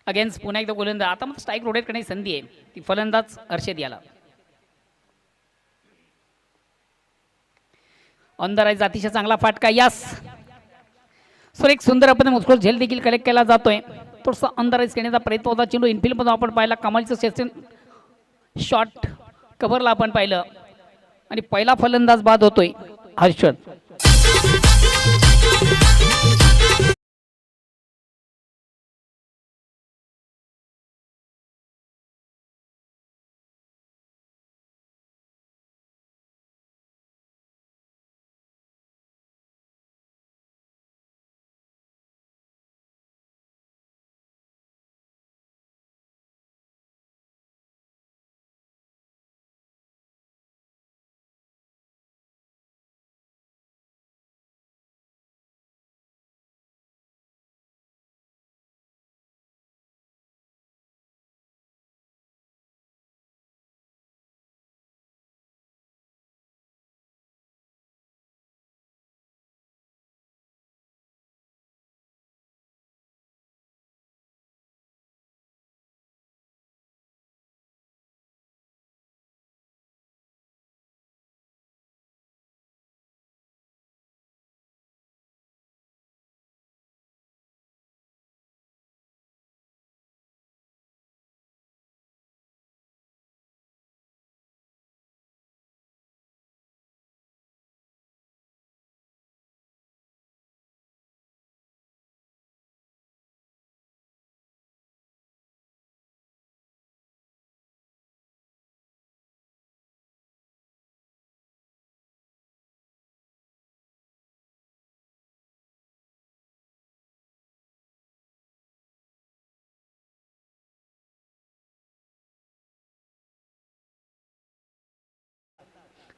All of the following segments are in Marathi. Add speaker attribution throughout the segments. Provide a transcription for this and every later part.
Speaker 1: अगेन्स्ट पुन्हा एकदा गोलंदाज. आता मग स्ट्राईक रोटेट करण्याची संधी आहे, ती फलंदाज हर्षद याला. ऑन द राईज अतिशय चांगला फाटका. यस सर, एक सुंदर आपण मुस्कुल झेल देखील कलेक्ट केला जातोय. थोडंसं ऑन द राईज करण्याचा प्रयत्न होता. चेंडू इनफिल्ड मधून आपण पाहिला, कमालीचं सेशन शॉट कव्हरला आपण पाहिलं आणि पहिला फलंदाज बाद होतोय हर्षद.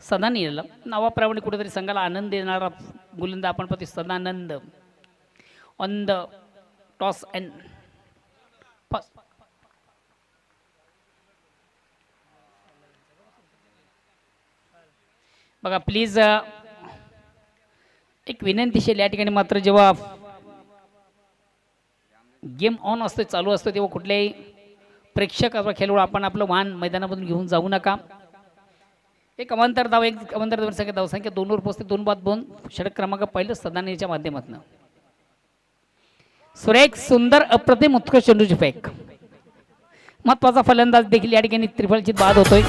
Speaker 1: सदानंद नावाप्रमाणे कुठेतरी संघाला आनंद देणारा गोलंदाज आपण पाहतो. Sadanand on the toss and बघा प्लीज एक विनंती असेल या ठिकाणी, मात्र जेव्हा गेम ऑन असतो, चालू असतो, तेव्हा कुठल्याही प्रेक्षक अथवा खेळाडू आपण आपलं वाहन मैदानामधून घेऊन जाऊ नका. एक अवांतर धाव, एक अवांतर धावसंख्या 2 वर पोहोचते. 2 षटक क्रमांक पहिलं सदानंदच्या माध्यमातून. सुरेख सुंदर अप्रतिम उत्कृष्ट चेंडूची फेक. महत्वाचा फलंदाज देखील या ठिकाणी त्रिफळची बाद होतोय.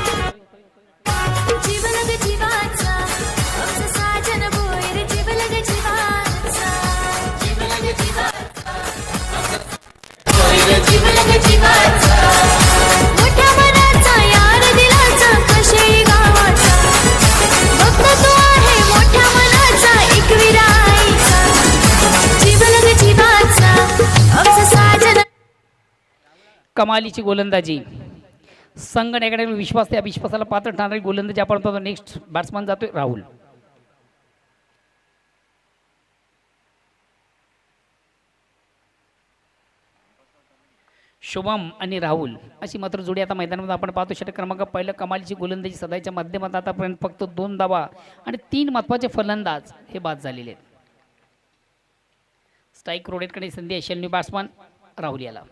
Speaker 1: कमालीची गोलंदाजी. संघ एकडे विश्वास, त्या विश्वासाला पात्र ठरणारी गोलंदाजी आपण पाहतो. नेक्स्ट बॅट्समन जातोय राहुल. शुभम आणि राहुल अशी मात्र जोडी आता मैदानामध्ये आपण पाहतो. षटक क्रमांक पहिलं कमालीची गोलंदाजी सदाच्या माध्यमात आतापर्यंत फक्त 2 धावा आणि 3 महत्वाचे फलंदाज हे बाद झालेले आहेत. स्ट्राईक रोटेटकडे संधी असेल. न्यू बॅट्समन राहुल याला.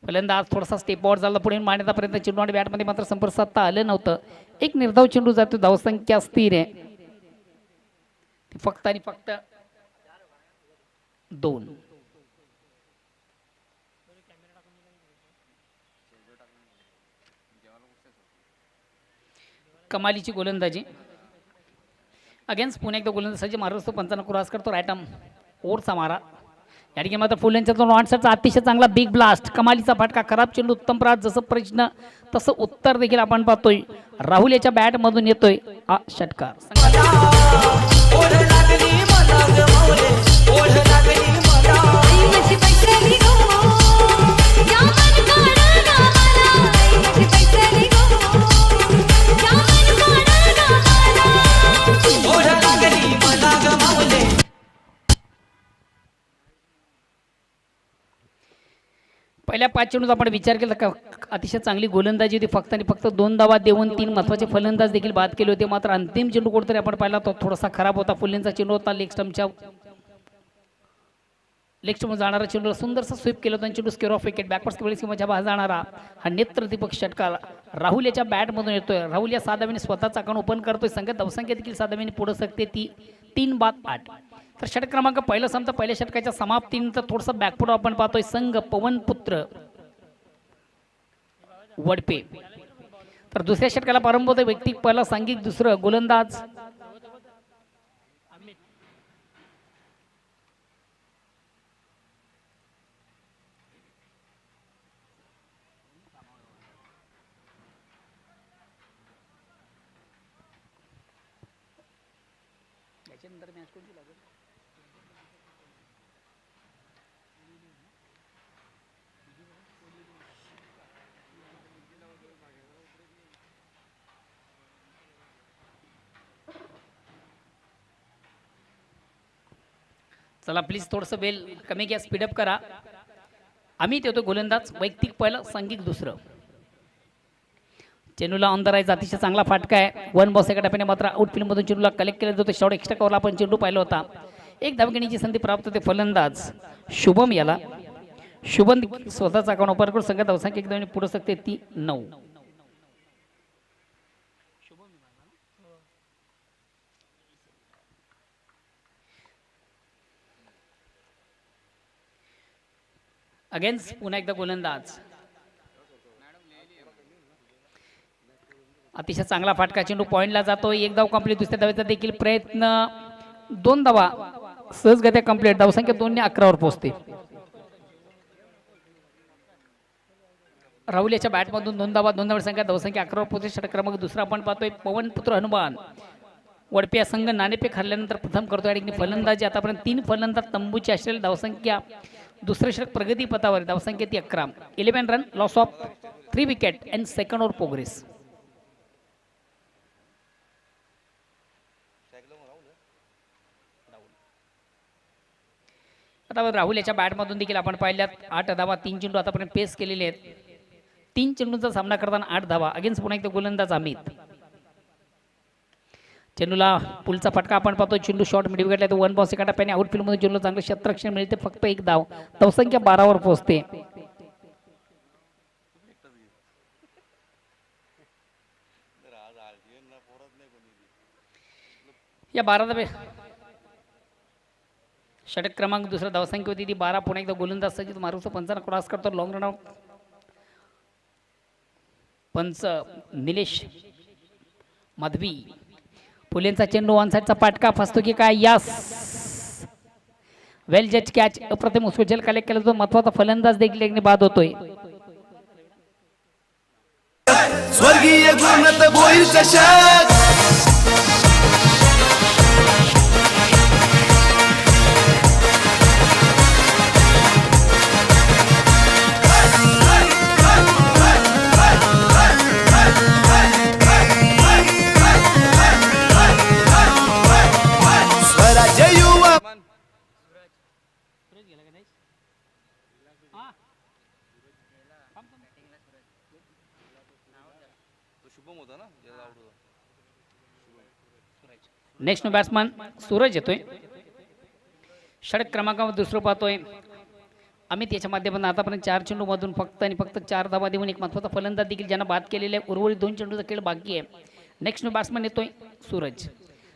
Speaker 1: फलंदाज थोडासा स्टेपआउट झाला, पुढे मारण्याचा प्रयत्न. चेंडू आणि बॅटमध्ये मात्र संपर्क साधता आलं नव्हतं. एक निर्धाव चेंडू जातो. धावसंख्या स्थिर आहे, फक्त आणि फक्त 2. कमालीची गोलंदाजी अगेन्स्ट पुन्हा एकदा गोलंदाजी मारत असतो. पंचांना क्रॉस करतो. राईट ओव्हरचा मारा या ठिकाणी मात्र फुल यांच्यातून ऑनशॉटचा अतिशय चांगला बिग ब्लास्ट. कमालीचा फटका. खराब चेंडू उत्तम प्रहार. जसं प्रश्न तसं उत्तर देखील आपण पाहतोय. राहुल याच्या बॅट मधून येतोय हा षटकार. पहिल्या 5 चेंडूचा आपण विचार केला का अतिशय चांगली गोलंदाजी होती, फक्त आणि फक्त 2 धावा देऊन 3 महत्त्वाचे फलंदाज देखील बाद केले होते. मात्र अंतिम चेंडू कुठेतरी आपण पाहिला तो थोडासा खराब होता. फुलेंचा चेंडू होता, लेग स्टंप जाणारा चेंडू सुंदरसा स्वीप केला होता. चेंडू स्क्वेअर ऑफ विकेट बॅकवर्ड्स वेळेस किंवा बाहेर जाणारा हा नेत्रदीपक षटकार राहुल याच्या बॅटमधून येतोय. राहुल या साधाव्याने स्वतःचा अकाउंट ओपन करतोय. संघ धावसंख्या देखील साधाव्याने पुढे सकते ती 3/8. तर षटक क्रमांक पहिला संपता. पहिल्या षटकाच्या समाप्तीनंतर थोडंसं बॅकफुट आपण पाहतोय. संघ पवनपुत्र वडपे. तर दुसऱ्या षटकाला प्रारंभ होतोय. व्यक्ती पहिला, सांघिक दुसरं, गोलंदाज चला प्लीज थोडंसं बेल कमी घ्या, स्पीडअप करा. अमित येतो गोलंदाज, वैयक्तिक पहिलं, सांघिक दुसरं. चेंडूला ऑन द राईज अतिशय चांगला फाटका आहे. 1 बॉस एका टप्प्याने मात्र आउटफील्डमधून चेंडूला कलेक्ट केला जातो. शॉट एक्स्ट्रा कव्हरला आपण चेंडू पाहिला होता. एक धाव घेण्याची संधी प्राप्त होते फलंदाज शुभम याला. शुभम स्वतःचा अकाउंट ओपन करून संघ धावसंख्या एक धावाने पुढे सकते ती 9. अगेन्स्ट पुन्हा एकदा गोलंदाज अतिशय चांगला फाटका चेंडू पॉइंटला जातो. एक धाव कंप्लीट. दुसऱ्या धावेचा देखील प्रयत्न. 2 धावा सहजगत्या कंप्लीट. धावसंख्या 2 ने 11 वर पोहोचते. राहुल याच्या बॅटमधून 2 धावा, 2 धाव संख्या, धावसंख्या 11 वर पोहोचते. षटक क्रमांक दुसरा आपण पाहतोय. पवनपुत्र हनुमान वडपे संघ नाणेफेक हरल्यानंतर प्रथम करतोय. आणि फलंदाजी आतापर्यंत 3 फलंदाज तंबूची असलेली धावसंख्या. दुसरे षटक प्रगती पथावर, धावसंख्या ती 11. 11 run, loss of 3 wicket and second over progress. आता राहुल याच्या बॅटमधून देखील आपण पाहिल्यात 8 धावा, 3 चेंडू आतापर्यंत पेस केलेले आहेत. 3 चेंडूंचा सामना करताना 8 धावा. अगेन्स्ट पुन्हा एकदा गोलंदाज अमित. चेंडूला पुलचा फटका आपण पाहतो. चेंडू शॉर्ट मिड विकेटला तो 1 बॉस एका टप्प्याने आउटफील्डमध्ये चेंडूला चांगलं क्षेत्ररक्षण मिळते. फक्त 1 धाव. धावसंख्या 12 वर पोहोचते. या 12 धावे षटक क्रमांक दुसरा, धावसंख्या होती ती 12. पुन्हा एकदा गोलंदाज सजित मारूस 55 क्रॉस करतो. Long run out. पंच निलेश मधवी. फुलेंचा चेंडू ऑन साइडचा पाटका फसतो की काय? यस, वेल जज कॅच. अप्रतिम उसको कलेक्ट केला तो महत्वाचा फलंदाज देखील बाद होतोय. स्वर्गीय गुणत बोईल चषक. नेक्स्ट बॅट्समन सूरज येतोय. षटक क्रमांकावर दुसरं पाहतोय अमित. याच्या माध्यमातून आतापर्यंत 4 चेंडू मधून फक्त आणि फक्त 4 धावा देऊन एक महत्वाचा फलंदाज देखील ज्यांना बाद केलेले आहे. उर्वरित 2 चेंडूचा खेळ बाकी आहे. नेक्स्ट बॅट्समन येतोय सूरज.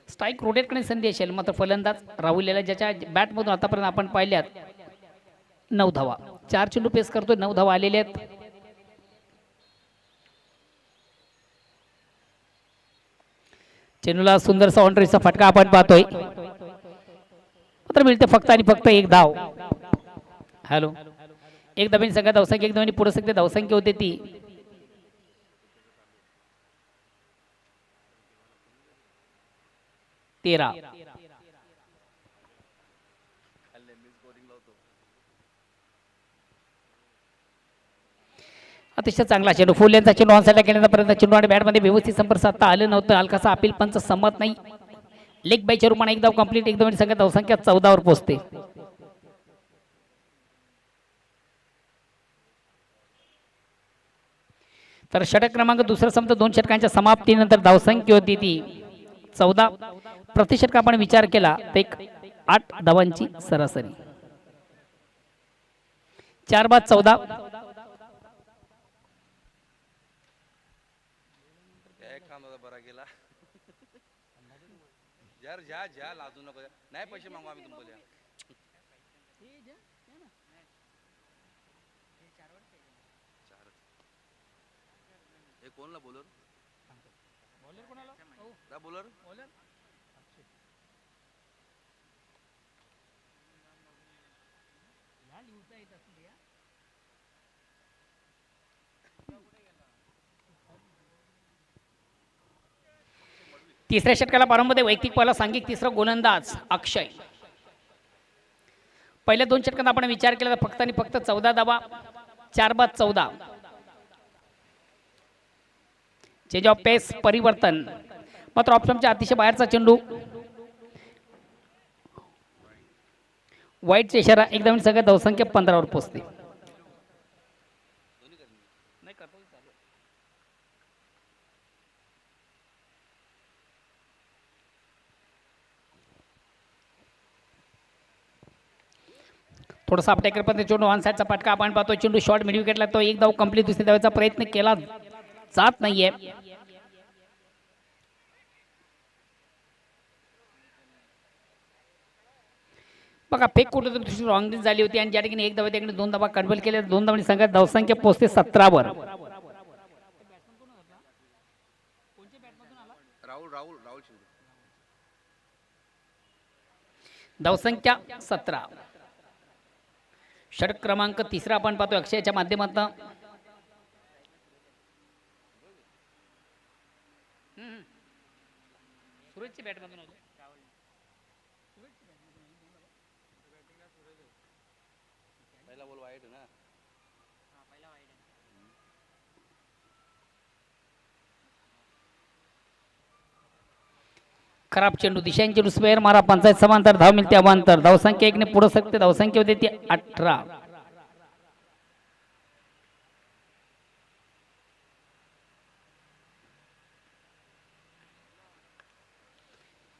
Speaker 1: स्ट्राईक रोटेट करण्याची संधी असेल. मात्र फलंदाज राहुल याला ज्याच्या बॅटमधून आतापर्यंत आपण पाहिल्यात 9 धावा. 4 चेंडू पेस करतोय. 9 धावा आलेले आहेत. चेंडूला सुंदरसा ऑनरेचा फटका आपण पाहतोय. मात्र मिळते फक्त आणि फक्त 1 धाव. हॅलो, 1 धावांनी सगळ्या धावसंख्या 1 धावांनी पुढे सकते. धावसंख्या होते ती 13. अतिशय चांगला चेंडू. फुलेंचा चेंडू ऑन साइडला केल्यानंतर चेंडू आणि बॅटमध्ये व्यवस्थित संपर्क साधता आलं नव्हतं. हलकासा अपील पंच संमत नाही. लेग बायच्या रूपाने 1 धाव कंप्लीट. 1 धावांनी सगळ्या धावसंख्या 14 वर पोहोचते. तर षटक क्रमांक दुसरा संपत 2 षटकांच्या समाप्तीनंतर धावसंख्या होती ती 14. प्रति षटक आपण विचार केला तर एक 8 धावांची सरासरी. 4 बाद 14.
Speaker 2: बरा गेला यार ज्या ज्या लाजू नको नाही पैसे मागू आम्ही तुमच्या हे कोणला बोलर बोलर
Speaker 1: तिसऱ्या षटकाला प्रारंभमध्ये वैयक्तिक पहिला सांघिक तिसरा गोलंदाज अक्षय. पहिल्या 2 षटकात आपण विचार केला तर फक्त आणि फक्त 14 धावा. 4 बाद 14. चेंज ऑफ पेस परिवर्तन मात्र ऑप्शनच्या अतिशय बाहेरचा चेंडू वाईटचा इशारा एकदम सगळ्यात धावसंख्या 15 वर पोहोचते. थोडासा अपटेकर पण चेंडू ऑन साईडचा पटका आपण पाहतो. चेंडू शॉर्ट मिड विकेटला तो एक धाव कंप्लीट दुसरी धावाचा प्रयत्न केला जात नाहीये. बघा फेक कुठे दुसरी रॉंग झाली होती आणि ज्या ठिकाणी एक धावा त्या ठिकाणी 2 धावा कन्वर्ट केल्या. 2 धावांनी संघात धावसंख्या पोहोचते 17 वर.
Speaker 2: राहुल
Speaker 1: धावसंख्या 17. षटक क्रमांक तिसरा आपण पाहतो अक्षयच्या माध्यमातून. सुरेशची बॅटमधून आलो.
Speaker 2: पहिला बॉल वाईट ना.
Speaker 1: खराब चेंडू दिशांचे चेंडू स्क्वेअर मारा पंचायत समांतर धाव मिळते अवांतर. धावसंख्या 1 ने पुढे सकते. धावसंख्या होते ती 18.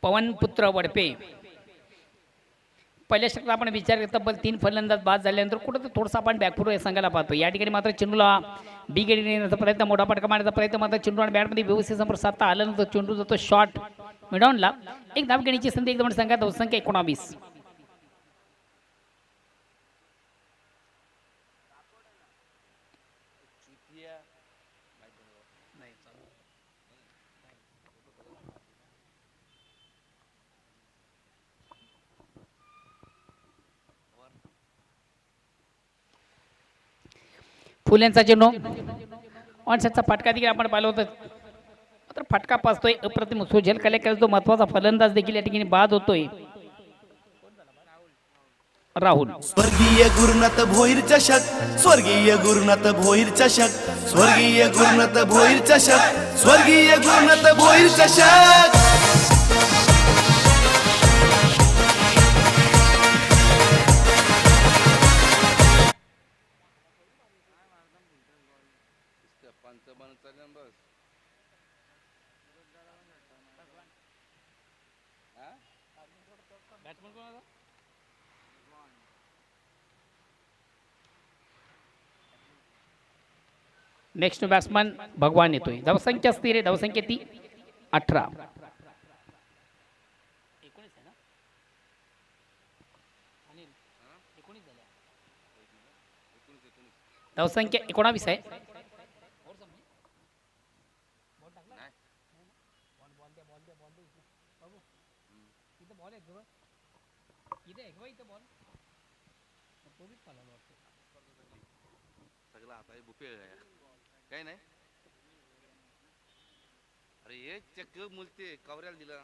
Speaker 1: पवन पुत्र वडपे पहिल्या षटकात आपण विचार केला तब्बल 3 फलंदाज बाद झाल्यानंतर कुठं थोडंसं आपण बॅकफुट सांगायला पाहतो. या ठिकाणी मात्र चेंडूला बी गेडी नेण्याचा प्रयत्न मोठा फटका मारण्याचा प्रयत्न मात्र चेंडू आणि बॅटमध्ये व्यवस्थित समोर साधता आलं नव्हतं. चेंडू जातो शॉर्ट मिडॉनला. एक धाव घेण्याची संधी एकदम सांगा. धावसंख्या 19. फुल्यांचा चेंडू ऑनसेटचा फटका देखील आपण पाहिलं होतं. मात्र फटका पाचतोय अप्रतिम. सुजल कलेकर जो महत्वाचा फलंदाज देखील या ठिकाणी बाद होतोय. राहुल.
Speaker 3: स्वर्गीय गुरुनाथ भोईर चषक. स्वर्गीय गुरुनाथ भोईर चषक. स्वर्गीय गुरुनाथ भोईर चषक. स्वर्गीय गुरुनाथ भोईर चषक.
Speaker 1: नेक्स्ट बॅट्समन भगवान येतोय. धावसंख्या स्थिर आहे. धावसंख्या ती 18. धावसंख्या 19 आहे.
Speaker 2: सगळा आता बुफे काय नाही. अरे हे चक्क मुलते कवऱ्याला दिला.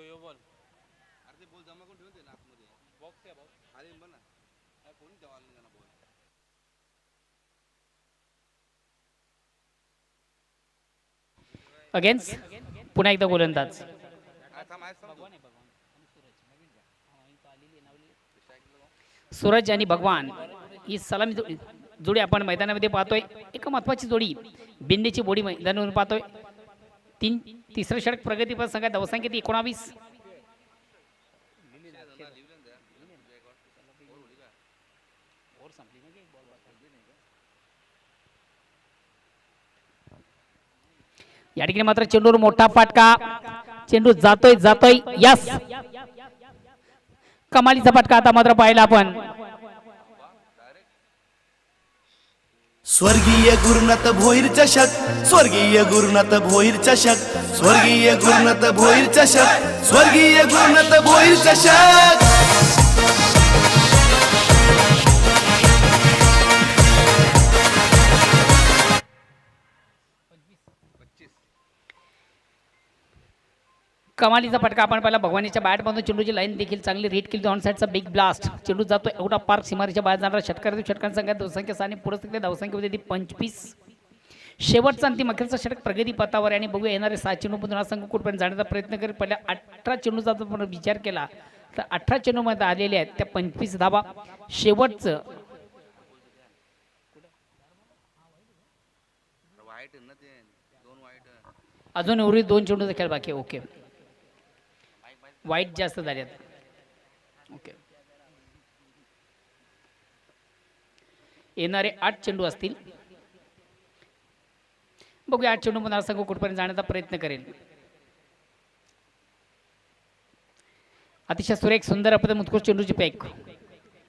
Speaker 2: अरे ते बॉल जमा करून ठेवून दे ना आतमध्ये बॉक्स आहे भाऊ खाली बघ ना कोणी द्यावा ना बॉल
Speaker 1: अगेन्स्ट पुन्हा एकदा गोलंदाज.
Speaker 2: आता मॅच संपतो
Speaker 1: सूरज आणि भगवान ही सलामी जोडी आपण मैदानामध्ये पाहतोय. एक महत्वाची जोडी बिंडीची बोडी मैदानावर पाहतोय. तिसरं षटक प्रगतीपथ संघात धावसंख्या 19. या ठिकाणी मात्र चेंडूवर मोठा फाटका. चेंडू जातोय यस कमालीचा फटका आता मात्र पाहिला आपण.
Speaker 3: स्वर्गीय गुरुनाथ भोईर चषक, स्वर्गीय गुरुनाथ भोईर चषक, स्वर्गीय गुरुनाथ भोईर चषक, स्वर्गीय गुरुनाथ भोईर चषक.
Speaker 1: कमालीचा फटका आपण पाहिला. भगवानीच्या बॅट मधून चेंडूची लाईन देखील चांगली रेट केली. ऑन साईडचा बिग ब्लास्ट. चेंडू जातोय आउट ऑफ पार्क सीमारेच्या बाहेर जाणारा षटकार संघात धावसंख्या स्थानी पुरस्थित धावसंख्या होती 25. शेवटचा अंतिम अखेरचा षटक प्रगती पथावर आणि बघूया येणारे 7 चेंडू हा संघ कुठपर्यंत जाण्याचा प्रयत्न करेल. पहिल्या 18 चेंडूचा जर विचार केला तर 18 चेंडू मध्ये आलेले आहेत त्या 25 धावा. शेवटचं
Speaker 2: वाईट ना ते दोन वाईट
Speaker 1: अजून उर्वरित 2 चेंडूचा खेळ बाकी आहे. ओके वाईट जास्त झाले. ओके येणारे 8 चेंडू असतील. बघूया 8 चेंडू मध्ये हा संघ कुठपर्यंत जाण्याचा प्रयत्न करेल. अतिशय सुरेख सुंदर अपने उत्कृष्ट चेंडूची पॅक.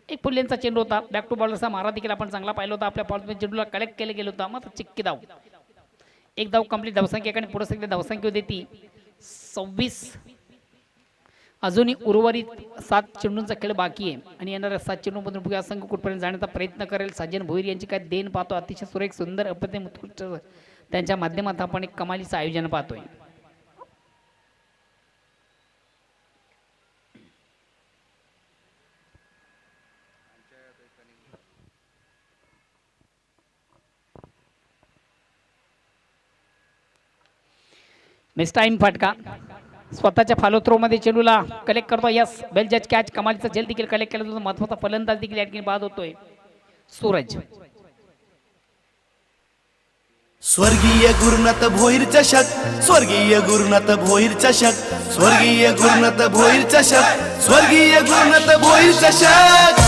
Speaker 1: एक फुल्यांचा चेंडू होता. बॅक टू बॉलरचा मारा देखील आपण चांगला पाहिला होता. आपल्या बॉलमध्ये चेंडूला कलेक्ट केले गेलो होता. मात्र चिक्की धाव. एक धाव कंप्लीट धावसंख्या आणि पुढे सगळी धावसंख्या होती ती 26. अजूनही उर्वरित 7 चेंडूंचा खेळ बाकी आहे आणि येणाऱ्या 7 चेंडूमधून बघूया संघ कुठपर्यंत जाण्याचा प्रयत्न करेल. सज्जन भोईर यांची काय देण पाहतो. अतिशय सुरेख सुंदर अप्रतिम उत्कृष्ट त्यांच्या माध्यमात आपण एक कमालीचं आयोजन पाहतोय. मिस टाइम फटका. स्वतःच्या फॉलो थ्रो मध्ये चेंडूला कलेक्ट करतो. यस बेल जज कॅच. कमालीचा झेल देखील कलेक्ट केला जातो. महत्वाचा फलंदाज देखील या ठिकाणी बाद होतोय सूरज.
Speaker 3: स्वर्गीय गुरुनाथ भोईर चषक, स्वर्गीय गुरुनाथ भोईर चषक, स्वर्गीय गुरुनाथ भोईर चषक, स्वर्गीय गुरुनाथ भोईर चषक.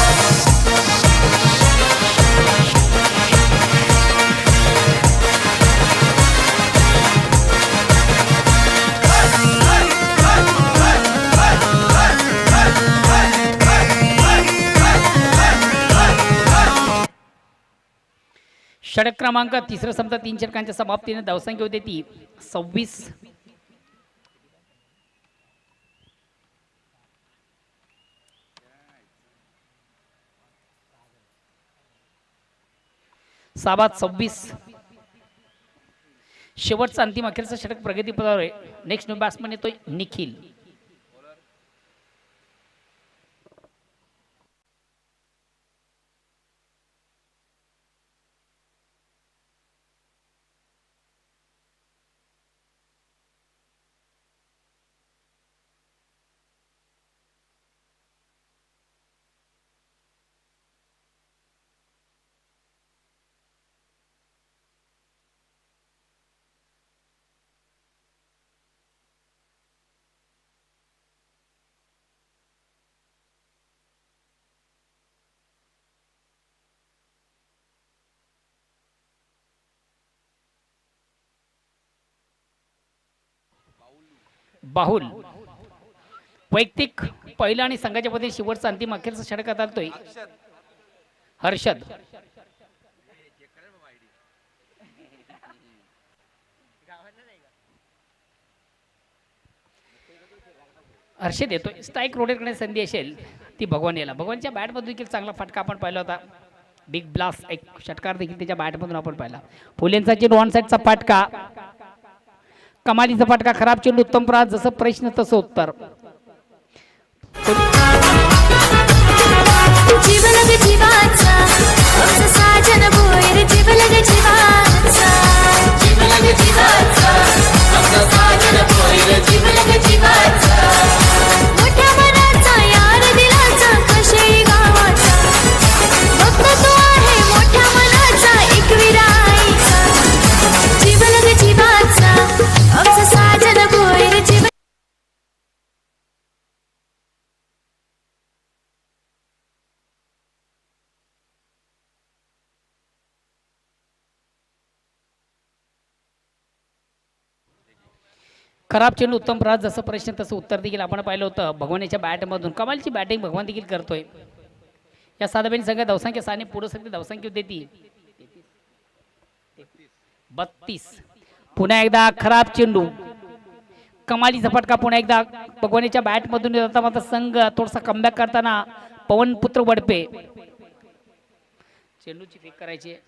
Speaker 1: षटक क्रमांक 3 समजा 3 षटकांच्या समाप्तीने धावसंख्या होती ती 26. साबाद 26. शेवटचा अंतिम अखेरचा षटक प्रगती पथावर आहे. नेक्स्ट न्यू बॅट्समन येतोय निखिल. बाहुल वैयक्तिक पहिला आणि संघाच्या मध्ये शेवटचा अंतिम अखेरचा षटकात आलतोय हर्षद. हर्षद येतोय. स्ट्राईक रोटेट करण्याची संधी असेल ती भगवान याला. भगवानच्या बॅटमधून देखील चांगला फटका आपण पाहिला होता. बिग ब्लास्ट एक षटकार देखील त्याच्या बॅटमधून आपण पाहिला. फुलेंचा चेंडू ऑन साईडचा फटका. कमालीचा फटका, खराब चेंडू, उत्तम प्रहार. जसं प्रश्न तसं उत्तर.
Speaker 4: जीवलग जीवाचा आमचा साजन भोयर जीवलग जीवाचा जीवलग जीवाचा आमचा साजन भोयर जीवलग जीवाचा मोठ्या मनाचा यार दिलाचा कशेळी गावाचा भक्त तो आहे मोठ्या मनाचा एकविरा आईचा जीवलग जीवाचा आमचा साजन भोयर जीव
Speaker 1: खराब चेंडू, उत्तम प्रहार. जसं प्रश्न तसं उत्तर देखील आपण पाहिलं होतं. भगवानीच्या बॅटमधून कमालची बॅटिंग भगवान देखील करतोय. या साधाबाईंनी संघ धावसंख्या साने पुढे सगळी धावसंख्या देती 32. पुन्हा एकदा खराब चेंडू, कमालीचा फटका. पुन्हा एकदा भगवानीच्या बॅटमधून येत होता. मात्र संघ थोडासा कमबॅक करताना पवन पुत्र वडपे चेंडूची फेक करायची आहे.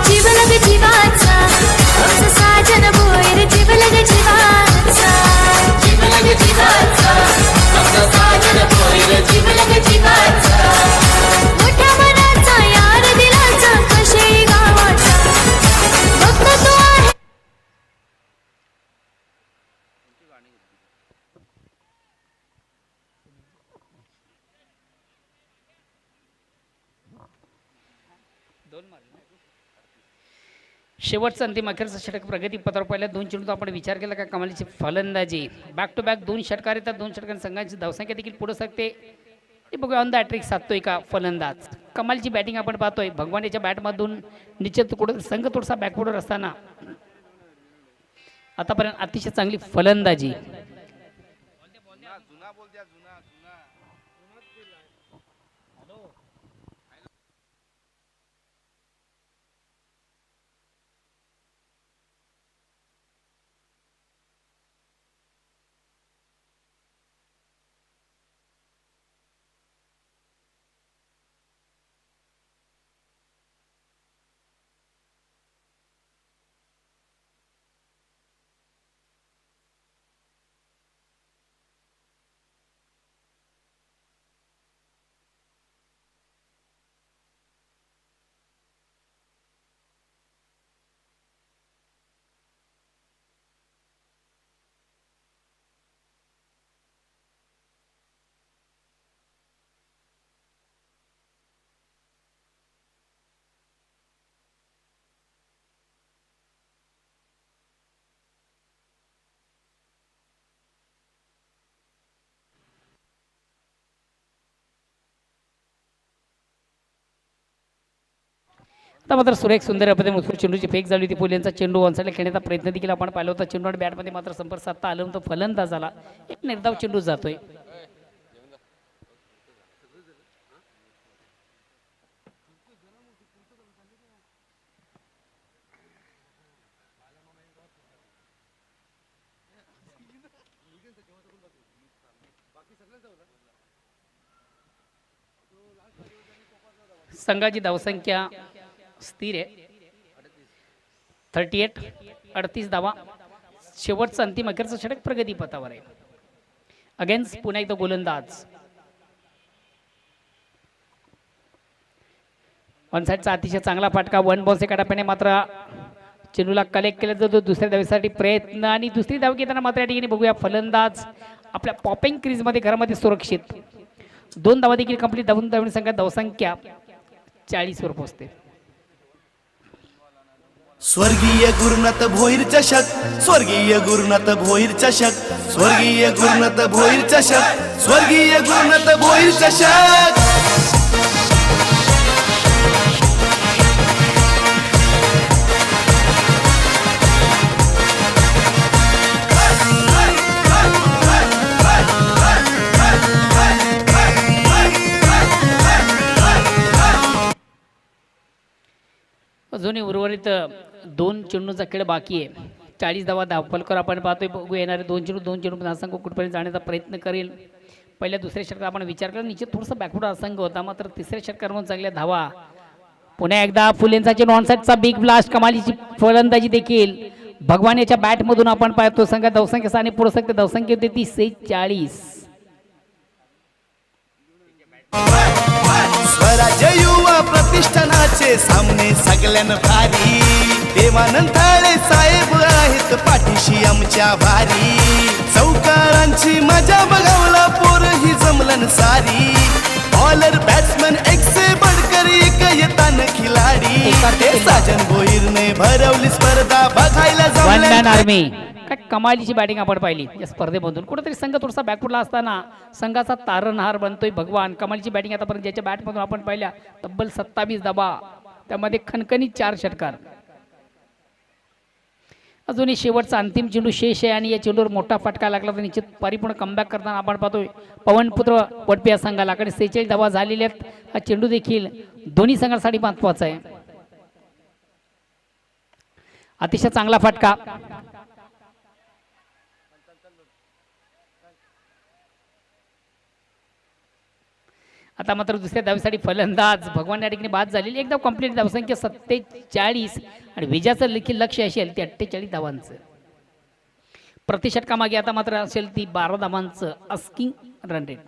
Speaker 4: जीवलग जीवाचा आमचा साजन भोयर जीवलग जीवाचा जीवलग जीवाचा आमचा साजन भोयर जीवलग जीवाचा मोठ्या मनाचा यार दिलाचा कशेळी गावाचा भक्त तो आहे
Speaker 1: शेवटचं अंतिम अखेरचं षटक प्रगती पत्रावर पहिल्या 2 चेंडूचा आपण विचार केला का कमालीची फलंदाजी. बॅक टू बॅक 2 षटकार येतात. 2 षटकांनी संघाची धावसंख्या देखील पुढे सरकते. हे बघूया ऑन द हॅट्रिक साधतोय का फलंदाज. कमालची बॅटिंग आपण पाहतोय. भगवानीच्या बॅटमधून निश्चित कुठं संघ थोडासा बॅकवर्डर असताना आतापर्यंत अतिशय चांगली फलंदाजी.
Speaker 2: जुना बोल द्या, जुना जुना.
Speaker 1: आता मात्र सुरेख सुंदर पद्धतीने मुसूर चेंडूची फेक झाली होती. पोलियांचा चेंडू वनसाईडला खेळण्याचा प्रयत्न देखील आपण पाहिला होता. चेंडू आणि बॅटमध्ये मात्र संपर्क साधता आलं नव्हतं. फलंदाज झाला. एक निर्धाव चेंडू जातोय. संघाची धावसंख्या स्थिर आहे 38. 38 धावा. शेवटचं अंतिम अखेरचं षटक प्रगती पथावर आहे. अगेन्स्ट पुन्हा एकदा गोलंदाज. वन साईडचा अतिशय चांगला फटका. 1 बॉल एका टप्प्याने मात्र चेंडूला कलेक्ट केला जातो. दुसऱ्या धावेसाठी प्रयत्न आणि दुसरी धाव घेताना मात्र या ठिकाणी बघूया फलंदाज आपल्या पॉपिंग क्रीजमध्ये घरामध्ये सुरक्षित. 2 धावा देखील कंप्लीट. धावून संघात धावसंख्या 40 वर पोहोचते.
Speaker 3: स्वर्गीय गुरुनाथ भोईर चषक, स्वर्गीय गुरुनाथ भोईर चषक, स्वर्गीय गुरुनाथ भोईर चषक, स्वर्गीय गुरुनाथ भोईर चषक.
Speaker 1: अजूनही उर्वरित 2 चेंडूंचा खेळ बाकी आहे. 40 धावा धावफलकर आपण पाहतोय. बघू येणारे 2 चेंडू संघ कुठपर्यंत जाण्याचा प्रयत्न करेल. पहिल्या दुसऱ्या षटकात आपण विचार केला निश्चित थोडंसं बॅकवर्ड संघ होता. मात्र तिसऱ्या षटकावरून चांगल्या धावा पुन्हा एकदा फुलेंचा नॉन साईडचा बिग ब्लास्ट कमालीची फलंदाजी देखील भगवान याच्या बॅटमधून आपण पाहतो. संघ धावसंख्या स्थानी पुढे धावसंख्या होती ती 46.
Speaker 3: स्वराज्य युवा प्रतिष्ठानाचे सामने सगळ्यान भारी. देवानंद थाळे साहेब आहेत पाठीशी आमच्या भारी. चौकारांची मजा बघावला पोर ही जमलन सारी. बॉलर बॅट्समन एक से बडकर एक येतान खिलाडी. ते साजन भोईरने भरवली स्पर्धा बघायला
Speaker 1: वन मॅन
Speaker 3: जमलं.
Speaker 1: आर्मी काय कमालीची बॅटिंग आपण पाहिली या स्पर्धेमधून. कुठेतरी संघ थोडासा बॅकफुटला असताना संघाचा तारणहार बनतोय भगवान. कमालीची बॅटिंग आतापर्यंत ज्याच्या बॅटमधून आपण पाहिल्या तब्बल 27 धावा, त्यामध्ये खणखणीत 4 षटकार. अजूनही शेवटचा अंतिम चेंडू शेष आहे आणि या चेंडूवर मोठा फटका लागला तर निश्चित परिपूर्ण कमबॅक करताना आपण पाहतोय पवनपुत्र वडपे या संघाला. कडे 46 धावा झालेल्या आहेत. हा चेंडू देखील दोन्ही संघांसाठी महत्वाचा आहे. अतिशय चांगला फटका. आता मात्र दुसऱ्या धावेसाठी फलंदाज भगवान या ठिकाणी बाद झालेली. एकदा कंप्लीट धावसंख्या 47 आणि विजयाचं देखील लक्ष असेल ते 48 धावांचं. प्रतिषटकामागे आता मात्र असेल ती 12 धावांचं अस्किंग रन रेट.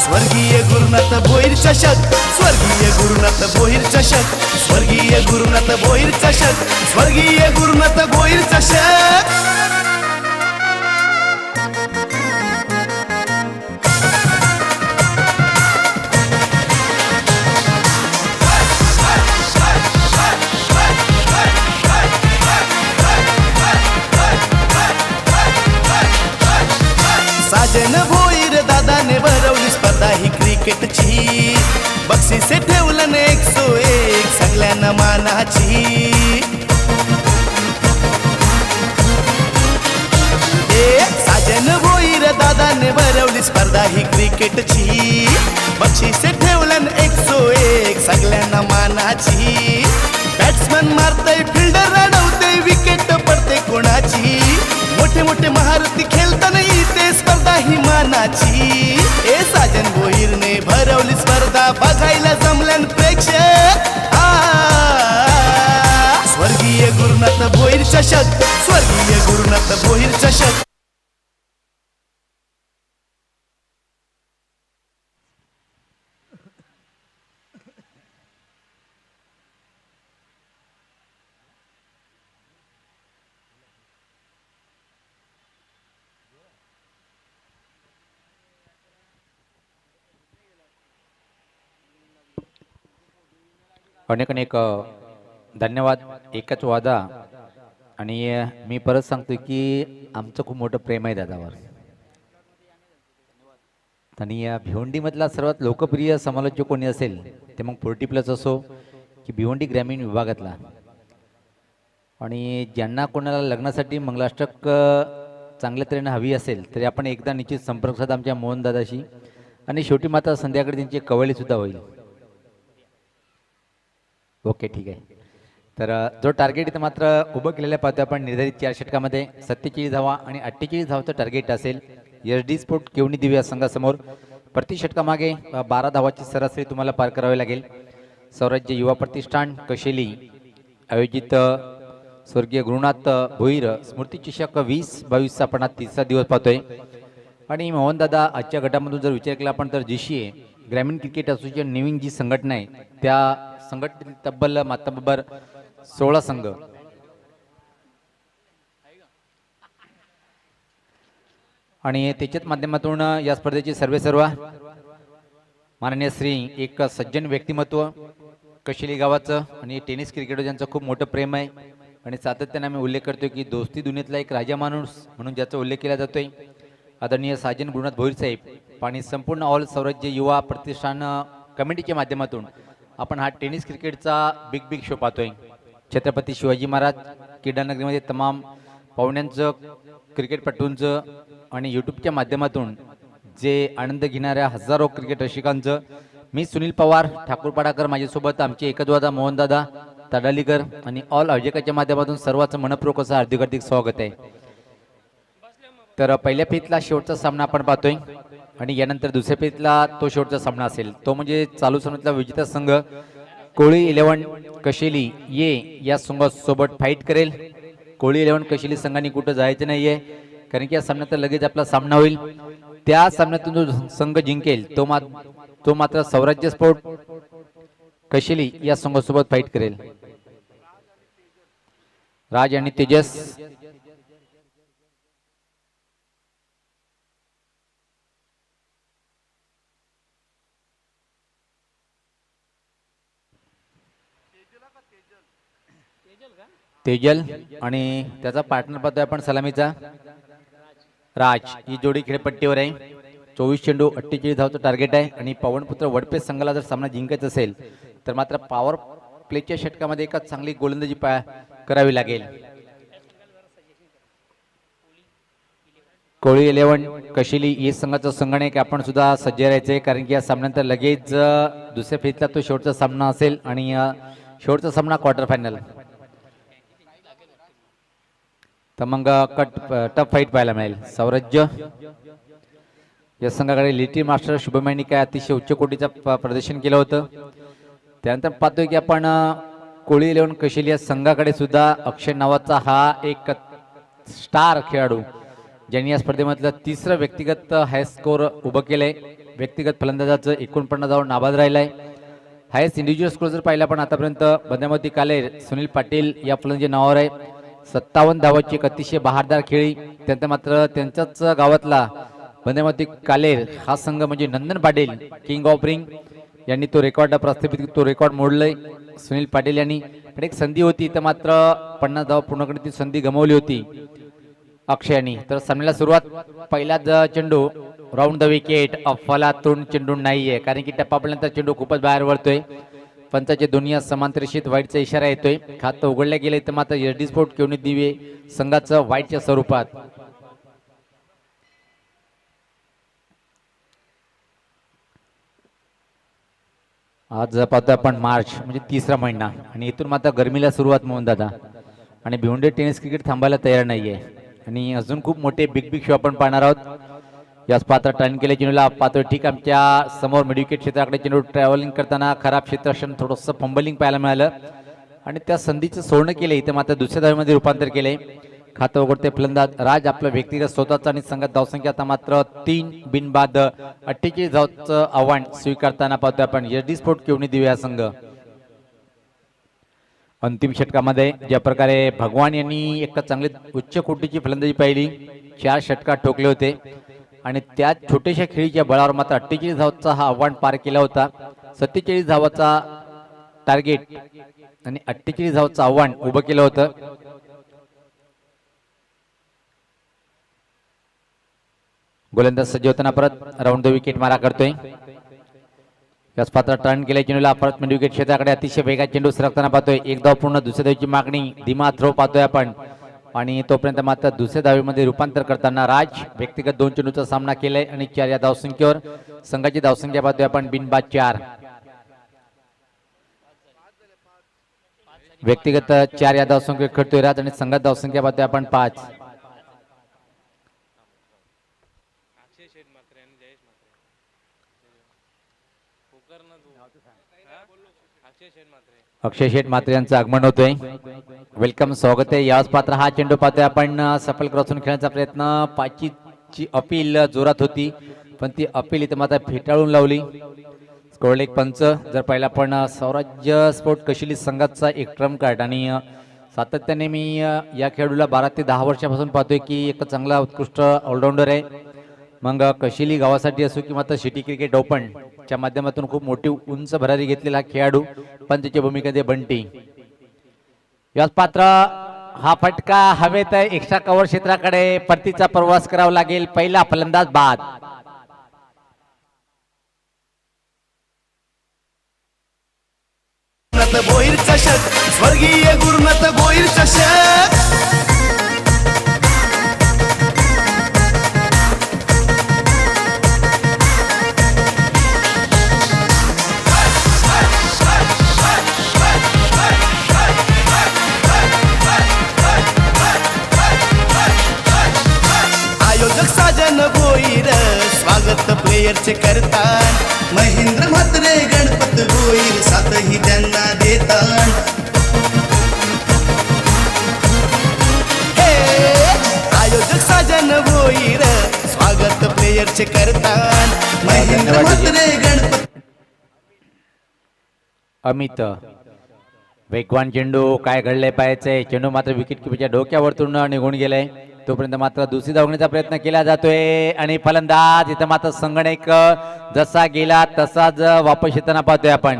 Speaker 3: स्वर्गीय गुरुनाथ भोईर चषक. स्वर्गीय गुरुनाथ भोईर चषक. स्वर्गीय गुरुनाथ भोईर चषक. स्वर्गीय गुरुनाथ भोईर चषक. साजन भोईर दादाने भरवली स्पर्धा ही क्रिकेटची. बक्षिसे ठेवलं 101 सगळ्यांना मानाची. साजन भोईर दादाने भरवली स्पर्धा ही क्रिकेटची. बक्षिसे ठेवलं 101 सगळ्यांना मानाची. बॅट्समन मारतय फिल्डर रडवते विकेट पडते कोणाची. मोठे मोठे महारथी खेळताना इथे स्पर्धा ही मानाची. ए साजन भोईरने भरवली स्पर्धा बघायला जमल्यान प्रेक्षक. स्वर्गीय गुरुनाथ भोईर चषक. स्वर्गीय गुरुनाथ भोईर चषक.
Speaker 5: अनेक अनेक धन्यवाद. एकच वादा आणि मी परत सांगतो की आमचं खूप मोठं प्रेम आहे दादावर. आणि या भिवंडीमधला सर्वात लोकप्रिय समालोचक कोणी असेल ते मग 40+ असो की भिवंडी ग्रामीण विभागातला. आणि ज्यांना कोणाला लग्नासाठी मंगलाष्टक चांगल्या तऱ्हेने हवी असेल तरी आपण एकदा निश्चित संपर्क साधा आमच्या मोहन दादाशी. आणि शेवटी मात्र संध्याकाळी त्यांची कवळीसुद्धा होईल. ओके ठीक आहे. तर जो टार्गेट इथं मात्र उभं केलेलं पाहतो आपण निर्धारित 4 षटकामध्ये 47 धावा आणि 48 धावाचं टार्गेट असेल SD स्पोर्ट केवणी दिव्या संघासमोर. प्रति षटकामागे 12 धावाची सरासरी तुम्हाला पार करावी लागेल. स्वराज्य युवा प्रतिष्ठान कशेली आयोजित स्वर्गीय गुरुनाथ भोईर स्मृती चषक 2022 आपण हा 3रा दिवस पाहतोय. आणि मोहनदादा आजच्या गटामधून जर विचार केला आपण तर GCA ग्रामीण क्रिकेट असोसिएशन नवीन जी संघटना आहे त्या संघटनेत तब्बल मातबर 16 संघ आणि त्याच्याच माध्यमातून या स्पर्धेचे सर्व माननीय श्री एक सज्जन व्यक्तिमत्व कशेली गावाचं आणि टेनिस क्रिकेट ज्यांचं खूप मोठं प्रेम आहे. आणि सातत्याने आम्ही उल्लेख करतोय की दोस्ती दुनियेतला एक राजा माणूस म्हणून ज्याचा उल्लेख केला जातोय आदरणीय साजन गुरुनाथ भोईर साहेब. आणि संपूर्ण ऑल स्वराज्य युवा प्रतिष्ठान कमिटीच्या माध्यमातून आपण हा टेनिस क्रिकेटचा बिग शो पाहतोय. छत्रपती शिवाजी महाराज क्रीडानगरीमध्ये तमाम पाहुण्यांचं क्रिकेटपटूंचं आणि यूट्यूबच्या माध्यमातून जे आनंद घेणाऱ्या हजारो क्रिकेट रसिकांचं. मी सुनील पवार ठाकूर पाडाकर, माझ्यासोबत आमचे एकच वादा मोहनदादा तडालीकर आणि ऑल आयोजकाच्या माध्यमातून सर्वांचं मनपूर्वक असं हार्दिक हार्दिक स्वागत आहे. तर पहिल्या फेरीतला शेवटचा सामना आपण पाहतोय आणि यानंतर दुसऱ्या फेरीतला तो शेवटचा सामना असेल, तो म्हणजे चालू सामन्यातला विजेता संघ कोळी 11 कशेली ये या संघासोबत फाईट करेल. कोळी 11 कशेली संघाने कुठं जायचं नाहीये, कारण की या सामन्यात लगेच आपला सामना होईल. त्या सामन्यातून जो संघ जिंकेल तो मात्र स्वराज्य स्पोर्ट कशेली या संघासोबत फाईट करेल. राज आणि तेजस तेजल आणि त्याचा पार्टनर पाहतोय आपण सलामीचा राज. ही जोडी खेळपट्टीवर आहे. 24 चेंडू 48 धावचं टार्गेट आहे आणि पवनपुत्र वडपे संघाला जर सामना जिंकायचा असेल तर मात्र पॉवर प्लेच्या षटकामध्ये एका चांगली गोलंदाजी करावी लागेल. कोळी 11 कशेली ये संघाचा संगणक आपण सुद्धा सज्ज राहायचे, कारण की या सामन्यानंतर लगेच दुसऱ्या फेरीतला तो शेवटचा सामना असेल आणि शेवटचा सामना क्वार्टर फायनल. तर मग टफ फाईट पाहायला मिळेल. स्वराज्य या संघाकडे लिटिल मास्टर शुभम यांनी काय अतिशय उच्च कोटीचं प्रदर्शन केलं होतं. त्यानंतर पाहतोय की आपण कोळी 11 कशेली या संघाकडे सुद्धा अक्षय नावाचा हा एक स्टार खेळाडू ज्यांनी या स्पर्धेमधलं तिसरं व्यक्तिगत हाय स्कोर उभं केलंय. व्यक्तिगत फलंदाजाचं 49 धाव नाबाद राहिलाय. हायस्ट इंडिव्हिज्युअल स्कोर जर पाहिला पण आतापर्यंत बंदामती कालेर सुनील पाटील या फलंदाजी नावावर आहे. 57 धावाची एक अतिशय बहारदार खेळी. त्यानंतर मात्र त्यांच्याच गावातला बंदामती कालेर हा संघ म्हणजे Nandan Patil king of ring यांनी तो रेकॉर्ड प्रस्थापित, तो रेकॉर्ड मोडलाय सुनील पाटील यांनी. पण एक संधी होती तर मात्र 50 धाव पूर्ण करण्याची संधी गमावली होती अक्षयानी. तर सामन्याला सुरुवात पहिलाच चेंडू राऊंड द विकेट अफलातून चेंडू नाहीये, कारण की टप्पा पडल्यानंतर चेंडू खूपच बाहेर वळतोय. पंचाचे दोन्ही समांतरित वाईटचा इशारा येतोय. खातं उघडल्या गेले तर मात्र एसडी स्पोर्ट केवणी दिवे संघाचं वाईटच्या स्वरूपात. आज पाहतोय आपण मार्च म्हणजे तिसरा महिना आणि इथून मात्र गरमीला सुरुवात म्हणून दादा आणि भिवंडी टेनिस क्रिकेट थांबायला तयार नाहीये आणि अजून खूप मोठे बिग बिग शो आपण पाहणार आहोत. याच पात्र टर्न केले चेंडूला पाहतोय ठीक आमच्या समोर मिडविकेट क्षेत्राकडे चेंडू ट्रॅव्हलिंग करताना खराब क्षेत्र असणं थोडंसं फंबलिंग पाहायला मिळालं आणि त्या संधीचं सोडणं केलं. इथं मात्र दुसऱ्या धावेमध्ये रूपांतर केले. खातं उघडते फलंदाज राज आपलं व्यक्तिगत स्वतःचा आणि संघात धावसंख्या आता मात्र 3 बिनबाद 48 धावचं आव्हान स्वीकारताना पाहतोय आपण एसडी स्पोर्ट केवणी दिवे हा संघ. अंतिम षटकामध्ये ज्या प्रकारे भगवान यांनी एक चांगली उच्च कोटीची फलंदाजी पाहिली, 4 षटकात ठोकले होते आणि त्या छोट्याशा खेळीच्या बळावर मात्र 48 धावाचा हा आव्हान पार केला होता. 47 धावाचा टार्गेट आणि 48 धावाचं आव्हान उभं केलं होतं. गोलंदाज सज्ज होताना परत राऊंड द विकेट मारा करतोय. याच पात्र टर्न केल्या चेंडूला परत मिड विकेट क्षेत्राकडे अतिशय वेगात चेंडू सरकताना पाहतोय. एक धाव पूर्ण, दुसऱ्या धावेची मागणी धीमा थ्रो पाहतोय आपण आणि तोपर्यंत मात्र दुसऱ्या धावेमध्ये रूपांतर करताना राज व्यक्तिगत 2 चेंडूचा सामना केलाय आणि 4 या धावसंख्येवर संघाची धावसंख्या पाहतोय आपण बिनबाद 4. व्यक्तिगत 4 या धावसंख्येवर खेळतोय राज आणि संघात धावसंख्या पाहतोय आपण 5. अक्षय शेठ मात्रे यांचं आगमन होतोय. वेलकम, स्वागत आहे. याच पात्र हा चेंडू पाहतोय आपण सफल क्रॉसून खेळण्याचा प्रयत्न. पाचीची अपील जोरात होती पण ती अपील इथे मात्र फेटाळून लावली. स्कोरला एक पंच. जर पाहिला पण स्वराज्य स्पोर्ट कशेली संघाचा एक ट्रम्प कार्ड आणि सातत्याने मी या खेळाडूला 12 ते 10 वर्षापासून पाहतोय की एक चांगला उत्कृष्ट ऑलराऊंडर आहे. मग कशेली गावासाठी असो किंवा तर सिटी क्रिकेट ओपन च्या माध्यमातून खूप मोठी उंच भरारी घेतलेला खेळाडू पंचच्या भूमिकेमध्ये बंटी. याच पात्र हा फटका हवेत एक्स्ट्रा कव्हर क्षेत्राकडे परतीचा प्रवास करावा लागेल. पहिला फलंदाज बाद.
Speaker 3: भोईर चषक स्वर्गीय गुरुनाथ भोईर चषक. प्लेयरचे करतान महेंद्र म्हात्रे गणपत भोईर साथही त्यांना देतान हे आयोजक साजन भोईर स्वागत प्लेयरचे करतान महेंद्र म्हात्रे गणपत
Speaker 5: अमित वेगवान चेंडू काय घडले पाहायचंय चेंडू मात्र विकेट किपरच्या डोक्यावरतून निघून गेलाय तोपर्यंत मात्र दुसरी धावण्याचा प्रयत्न केला जातोय आणि फलंदाज इथं मात्र संगणक जसा गेला तसाच वापस येताना पाहतोय आपण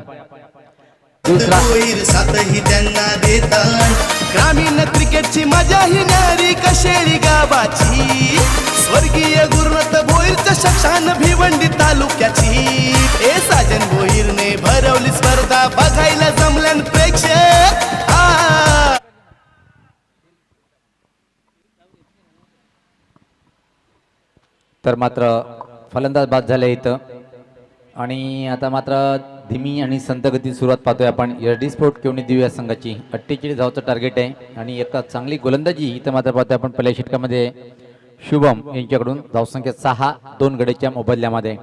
Speaker 5: दुसरा
Speaker 3: भोईर साथही त्यांना देतान ग्रामीण क्रिकेटची मजा ही न्यारी कशेरी गावाची स्वर्गीय गुरुनाथ भोईरच्या शक्षान भिवंडी तालुक्याची ए साजन भोईरने भरवली स्पर्धा बघायला जमल्यान प्रेक्षक
Speaker 5: तर मात्र फलंदाज बाद झाले इथं आणि आता मात्र धीमी आणि संत गती सुरुवात पाहतोय आपण एसडी स्पोर्ट केवणी देऊ या संघाची 48 धावचं टार्गेट आहे आणि एक चांगली गोलंदाजी इथं मात्र पाहतोय आपण पहिल्या षटकामध्ये शुभम यांच्याकडून धावसंख्या 6 2 गड्याच्या मोबदल्यामध्ये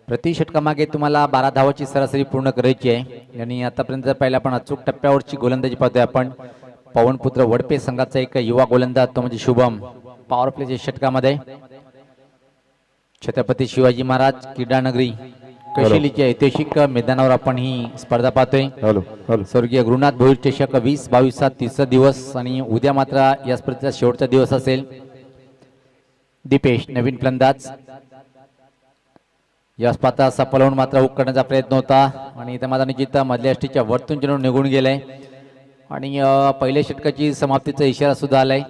Speaker 5: प्रति षटकामागे तुम्हाला 12 धावाची सरासरी पूर्ण करायची आहे आणि आतापर्यंत पहिला आपण अचूक टप्प्यावरची गोलंदाजी पाहतोय आपण पवनपुत्र वडपे संघाचा एक युवा गोलंदाज तो म्हणजे शुभम पॉवर प्लेच्या षटकामध्ये छत्रपती शिवाजी महाराज क्रीडानगरी कशेलीच्या ऐतिहासिक मैदानावर आपण ही स्पर्धा पाहतोय स्वर्गीय गुरुनाथ भोईर चषक 20-22 तिसरा दिवस आणि उद्या मात्र या स्पर्धेचा शेवटचा दिवस असेल दीपेश नवीन फलंदाज या स्पर्धा सफल मात्र हुक करण्याचा प्रयत्न होता आणि इथं मात्र निश्चित मधल्या अष्टीच्या वरतून चेंडू निघून गेलाय आणि पहिल्या षटकाची समाप्तीचा इशारा सुद्धा आलाय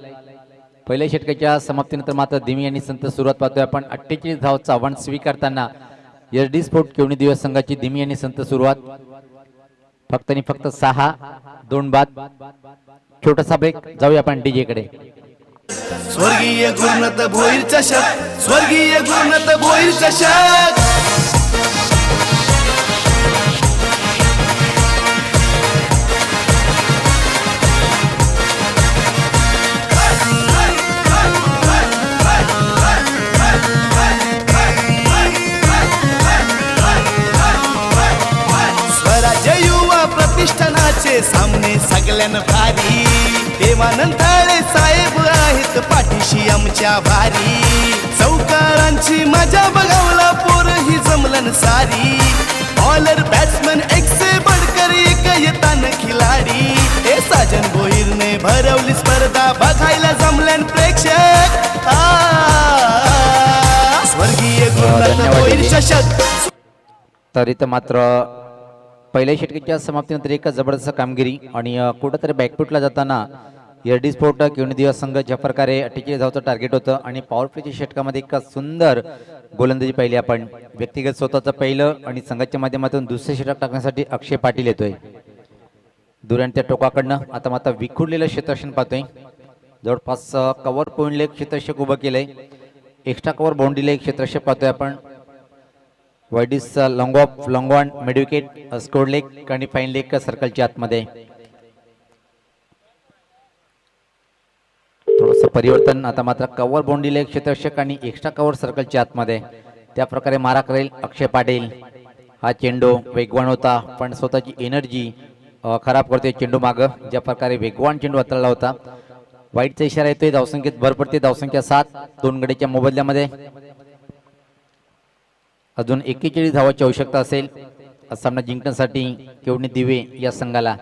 Speaker 5: पहिल्या षटकाच्या समाप्तीनंतर मात्र धीमी आणि संत सुरुवात पाहतोय आपण 48 धावचा आव्हान स्वीकारताना एसडी स्पोर्ट केवणी दिवस संघाची धीमी आणि संत सुरुवात फक्त आणि फक्त 6-2 बाद छोटासा ब्रेक जाऊया आपण डीजे कडे
Speaker 3: स्वर्गीय गुरुनाथ भोईर चषक स्वर्गीय गुरुनाथ भोईर चषक स्वराज्य युवा प्रतिष्ठानाचे सामने सगळ्यान भारी देवानंदाळे साहेब आहेत पाठीशी आमच्या भारी चौकारांची मजा बघावला पोर ही जमलन सारी बॉलर बॅट्समन एक से बडकर एक येतान खिलाडी हे साजन भोईरने भरवली स्पर्धा बघायला जमलन प्रेक्षक स्वर्गीय गुरुनाथ भोईर चषक
Speaker 5: तर इथं मात्र पहिल्या षटकाच्या समाप्तीनंतर एक जबरदस्त कामगिरी आणि कुठंतरी बॅकफुटला जाताना एसडी स्पोर्ट केवणी दिवस संघ ज्या प्रकारे 48 धावचं टार्गेट होतं आणि पॉवर प्लेच्या षटकामध्ये एक सुंदर गोलंदाजी पाहिली आपण व्यक्तिगत स्वतःचं पहिलं आणि संघाच्या माध्यमातून दुसरे षटक टाकण्यासाठी अक्षय पाटील येतोय दुरान त्या टोकाकडनं आता मात्र विखुरलेलं क्षेत्ररक्षण पाहतोय जवळपास कव्हर पॉईंटला एक क्षेत्ररक्षक उभं केलंय एक्स्ट्रा कव्हर बाउंड्रीला एक क्षेत्ररक्षक पाहतोय आपण वाईडिस long off long on midwicket square leg आणि फाईन लेग सर्कलच्या आतमध्ये थोडंसं परिवर्तन आता मात्र कव्हर बाउंड्रीला एक क्षेत्ररक्षक आणि एक्स्ट्रा कव्हर सर्कलच्या आतमध्ये त्या प्रकारे मारा करेल अक्षय पाटील हा चेंडू वेगवान होता पण स्वतःची एनर्जी खराब करतोय चेंडू मागं ज्या प्रकारे वेगवान चेंडू हाताळला होता वाईटचा इशारा येतोय धावसंख्येत भर पडते धावसंख्या 7 2 गड्याच्या मोबदल्यामध्ये अजून 41 धावाची आवश्यकता असेल सामना जिंकण्यासाठी केवणी दिवे या संघाला